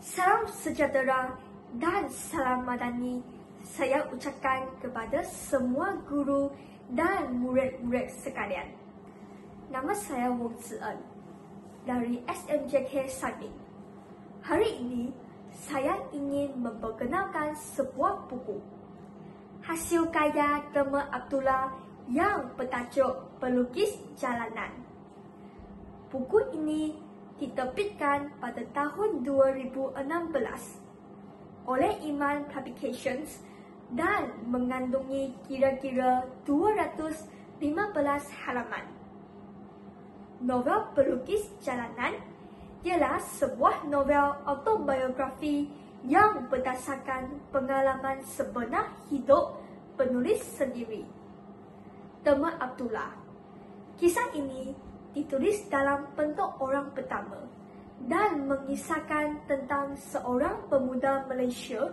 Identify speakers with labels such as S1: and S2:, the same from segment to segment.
S1: Salam sejahtera dan salam madani saya ucapkan kepada semua guru dan murid-murid sekalian. Nama saya Wong Zi-en dari SMJK Sabin. Hari ini saya ingin memperkenalkan sebuah buku hasil karya Tema Abdullah yang bertajuk Pelukis Jalanan. Buku ini diterbitkan pada tahun 2016 oleh Iman Publications dan mengandungi kira-kira 215 halaman. Novel Pelukis Jalanan ialah sebuah novel autobiografi yang berdasarkan pengalaman sebenar hidup penulis sendiri, Tema Abdullah. Kisah ini ditulis dalam bentuk orang pertama dan mengisahkan tentang seorang pemuda Malaysia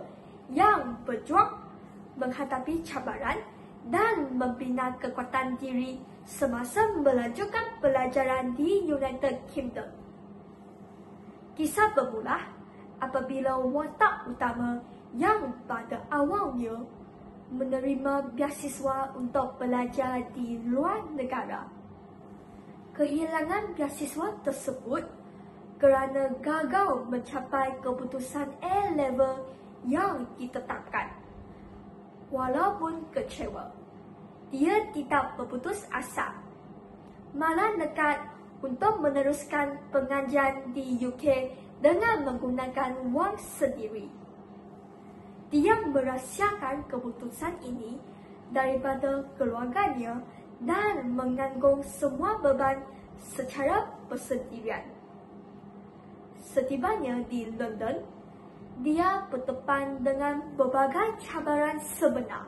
S1: yang berjuang menghadapi cabaran dan membina kekuatan diri semasa melanjutkan pelajaran di United Kingdom. Kisah bermula apabila watak utama yang pada awalnya menerima beasiswa untuk belajar di luar negara kehilangan beasiswa tersebut kerana gagal mencapai keputusan A-level yang ditetapkan. Walaupun kecewa, dia tidak berputus asa, malah nekat untuk meneruskan pengajian di UK dengan menggunakan wang sendiri. Dia merahsiakan keputusan ini daripada keluarganya dan menanggung semua beban secara bersendirian. Setibanya di London, dia berdepan dengan berbagai cabaran sebenar.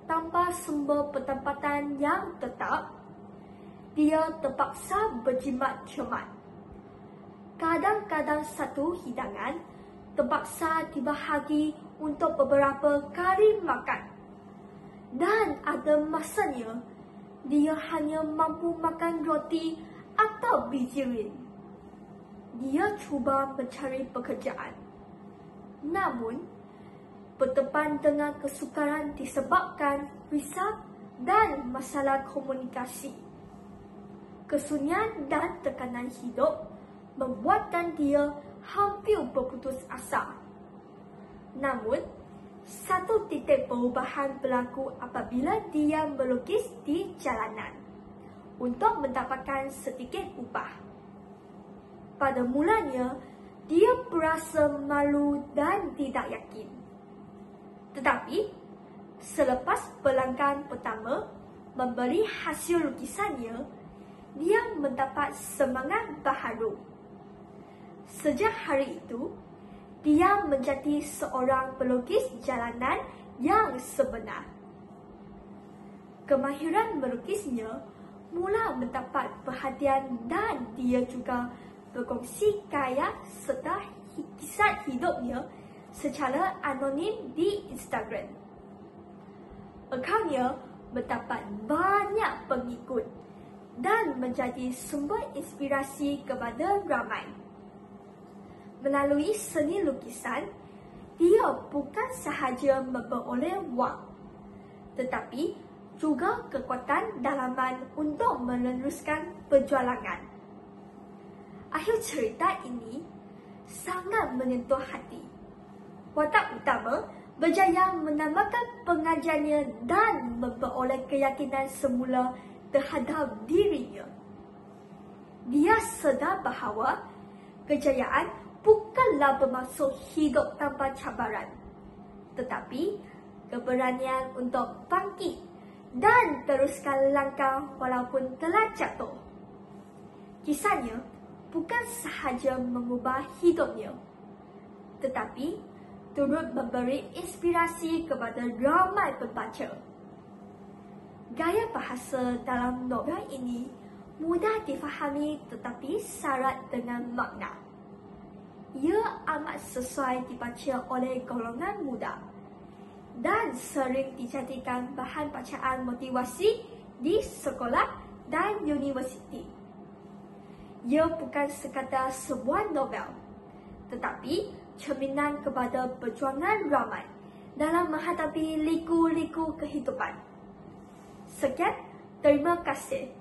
S1: Tanpa sumber pendapatan yang tetap, dia terpaksa berjimat cermat. Kadang-kadang satu hidangan terpaksa dibahagi untuk beberapa kali makan. Dan ada masanya, dia hanya mampu makan roti atau bijirin. Dia cuba mencari pekerjaan. Namun, berdepan dengan kesukaran disebabkan risau dan masalah komunikasi. Kesunyian dan tekanan hidup membuatkan dia hampir berputus asa. Namun, satu titik perubahan berlaku apabila dia melukis di jalanan untuk mendapatkan sedikit upah. Pada mulanya, dia berasa malu dan tidak yakin. Tetapi, selepas pelanggan pertama membeli hasil lukisannya, dia mendapat semangat baharu. Sejak hari itu, dia menjadi seorang pelukis jalanan yang sebenar. Kemahiran melukisnya mula mendapat perhatian dan dia juga berkongsi karya serta kisah hidupnya secara anonim di Instagram. Akaunnya mendapat banyak pengikut dan menjadi sumber inspirasi kepada ramai. Melalui seni lukisan, dia bukan sahaja memperoleh wang, tetapi juga kekuatan dalaman untuk meneruskan perjuangan. Akhir cerita ini sangat menyentuh hati. Watak utama berjaya menambahkan pengajarnya dan memperoleh keyakinan semula terhadap dirinya. Dia sedar bahawa kejayaan bukanlah bermaksud hidup tanpa cabaran, tetapi keberanian untuk bangkit dan teruskan langkah walaupun telah jatuh. Kisahnya bukan sahaja mengubah hidupnya, tetapi turut memberi inspirasi kepada ramai pembaca. Gaya bahasa dalam novel ini mudah difahami tetapi syarat dengan makna. Ia amat sesuai dibaca oleh golongan muda dan sering dijadikan bahan bacaan motivasi di sekolah dan universiti. Ia bukan sekadar sebuah novel, tetapi cerminan kepada perjuangan ramai dalam menghadapi liku-liku kehidupan. Sekian, terima kasih.